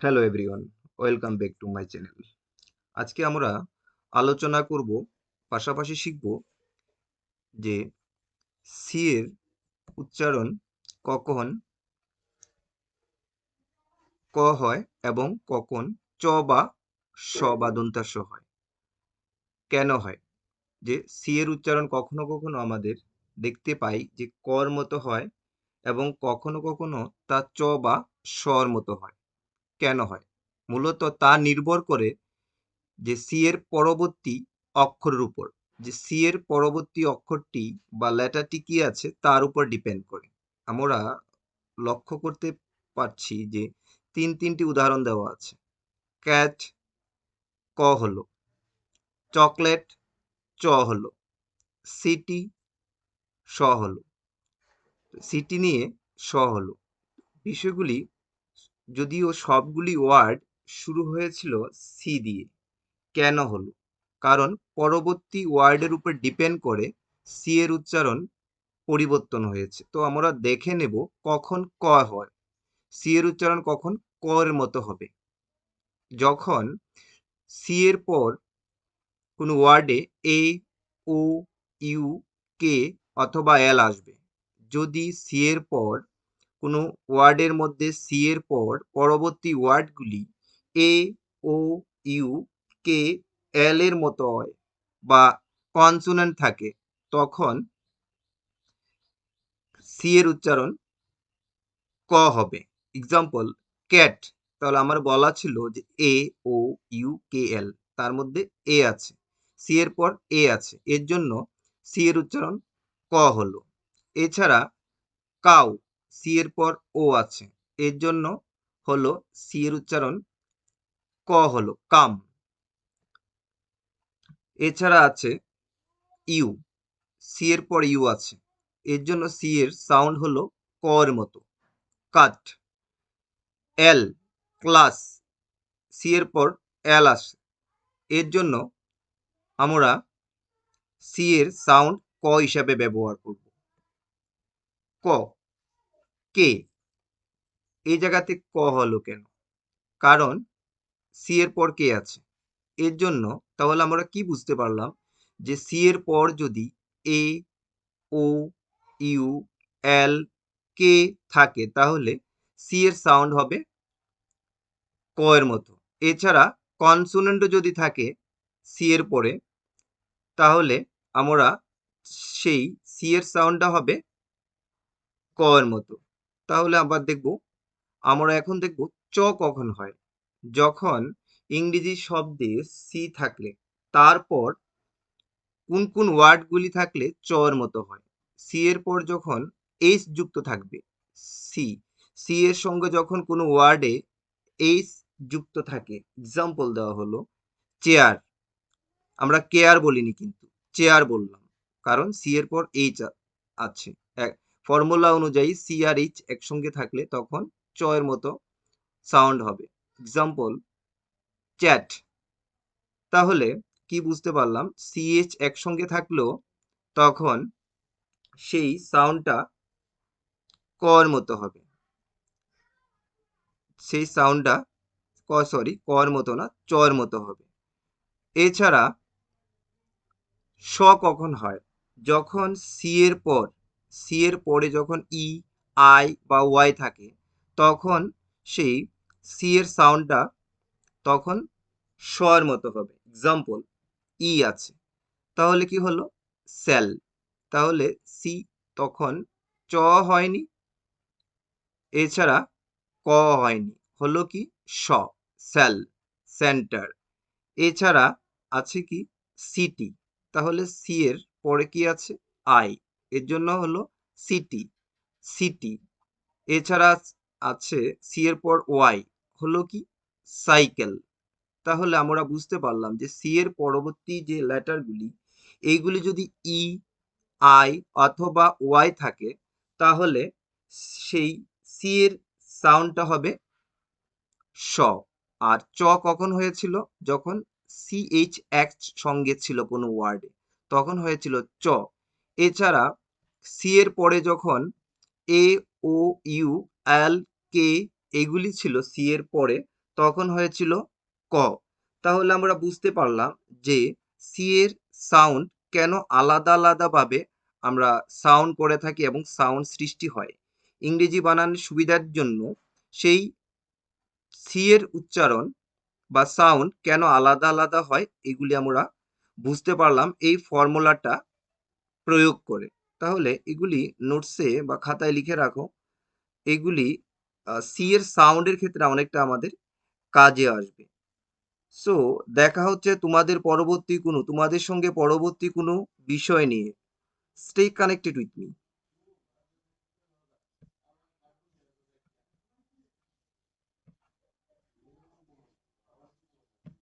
Hello everyone, welcome back to my channel. আজকে আমরা আলোচনা করব, পাশাপাশি শিখব যে সি এর উচ্চারণ কখন ক হয় এবং কখন চ বা স বা দন্ত্য হয়, কেন হয়। যে সি এর উচ্চারণ কখনো কখনো আমাদের দেখতে পাই যে কর মতো হয় এবং কখনো কখনো তা চ বা স্বর মতো হয়। কেন হয়? মূলত তা নির্ভর করে যে সি এর পরবর্তী অক্ষরের উপর, যে সি এর পরবর্তী অক্ষরটি বা লেটারটি কি আছে তার উপর ডিপেন্ড করে। আমরা লক্ষ্য করতে পারছি যে তিনটি উদাহরণ দেওয়া আছে। ক্যাট ক হলো, চকলেট চ হলো, সিটি স হলো, সিটি নিয়ে স হলো। বিষয়গুলি যদিও সবগুলি ওয়ার্ড শুরু হয়েছিল সি দিয়ে, কেন হলো? কারণ পরবর্তী ওয়ার্ডের উপর ডিপেন্ড করে সি এর উচ্চারণ পরিবর্তন হয়েছে। তো আমরা দেখে নেব কখন ক হয়, সি এর উচ্চারণ কখন ক এর মতো হবে। যখন সি এর পর কোনো ওয়ার্ডে এ, ও, ইউ, কে অথবা এল আসবে। যদি সি এর পর কোনো ওয়ার্ডের মধ্যে সি এর পর পরবর্তী ওয়ার্ডগুলি এ, ও, ইউ, কে, এল এর মতো হয় বা কনসোনেন্ট থাকে, তখন সি এর উচ্চারণ ক হবে। এক্সাম্পল, ক্যাট, তাহলে আমার বলা ছিল যে এ, ও, ইউ, কে, এল, তার মধ্যে এ আছে, সি এর পর এ আছে, এর জন্য সি এর উচ্চারণ ক হলো। এছাড়া কাউ, সি এর পর ও আছে, এর জন্য হলো সি এর উচ্চারণ ক হলো, কাম। এছাড়া আছে ইউ, সি এর পর ইউ আছে, এর জন্য সি এর সাউন্ড হলো ক এর মতো, কাট। এল, ক্লাস, সি এর পর এল আসে, এর জন্য আমরা সি এর সাউন্ড ক হিসাবে ব্যবহার করব। ক, কে, এই জায়গাতে ক হলো কেন? কারণ সি এর পর কে আছে, এর জন্য। তাহলে আমরা কি বুঝতে পারলাম যে সি এর পর যদি এ, ও, ইউ, এল, কে থাকে, তাহলে সি এর সাউন্ড হবে ক এর মতো। এছাড়া কনসোনেন্টও যদি থাকে সি এর পরে, তাহলে আমরা সেই সি এর সাউন্ডটা হবে ক এর মতো। তাহলে আবার দেখব, আমরা এখন দেখব চ কখন হয়। যখন ইংরেজি শব্দে সি থাকলে তারপর কোন ওয়ার্ডগুলি থাকলে চ এর মতো হয়। সি এর পর যখন এইচ যুক্ত থাকবে, সি, সি এর সঙ্গে যখন কোনো ওয়ার্ডে এইচ যুক্ত থাকে, এক্সাম্পল দেওয়া হলো চেয়ার, আমরা কেয়ার বলিনি কিন্তু চেয়ার বললাম, কারণ সি এর পর এইচ আছে। ফর্মুলা অনুযায়ী সি আর এইচ একসঙ্গে থাকলে তখন চ এর মতো সাউন্ড হবে। Example chat. তাহলে কি বুঝতে পারলাম? সিএইচ একসঙ্গে থাকলেও তখন সেই সাউন্ডটা ক এর মতো হবে, সেই সাউন্ডটা ক এর মতো না, চ এর মতো হবে। এছাড়া স কখন হয়? যখন সি এর পরে যখন ই, আই বা ওয়াই থাকে, তখন সেই সি এর সাউন্ডটা তখন স এর মতো হবে। এক্সাম্পল, ই আছে, তাহলে কি হলো? সেল। তাহলে সি তখন চ হয়নি, এছাড়া ক হয়নি, হলো কি? স, সেল, সেন্টার। এছাড়া আছে কি? সিটি, তাহলে সি এর পরে কি আছে? আই, এর জন্য হলো সিটি, সিটি। এছাড়া আছে সি এর পর ওয়াই, হলো কি? সাইকেল। তাহলে আমরা বুঝতে পারলাম যে সি এর পরবর্তী যে লেটারগুলি, এইগুলি যদি ই, আই অথবা ওয়াই থাকে, তাহলে সেই সি এর সাউন্ডটা হবে স। আর চ কখন হয়েছিল? যখন সিএইচ এক সঙ্গে ছিল কোনো ওয়ার্ডে, তখন হয়েছিল চ। এছাড়া সি এর পরে যখন এ, ও, ইউ, এল, কে এগুলি ছিল সি এর পরে, তখন হয়েছিল ক। তাহলে আমরা বুঝতে পারলাম যে সি এর সাউন্ড কেন আলাদা আলাদাভাবে আমরা সাউন্ড করে থাকি এবং সাউন্ড সৃষ্টি হয়। ইংরেজি বানানের সুবিধার জন্য সেই সি এর উচ্চারণ বা সাউন্ড কেন আলাদা আলাদা হয় এগুলি আমরা বুঝতে পারলাম এই ফর্মুলাটা প্রয়োগ করে। তাহলে এগুলি নোটসে বা খাতায় লিখে রাখো। এগুলি সি এর সাউন্ডের ক্ষেত্রে অনেকটা আমাদের কাজে আসবে। সো দেখা হচ্ছে তোমাদের সঙ্গে পরবর্তী কোনো বিষয় নিয়ে। Stay connected with me.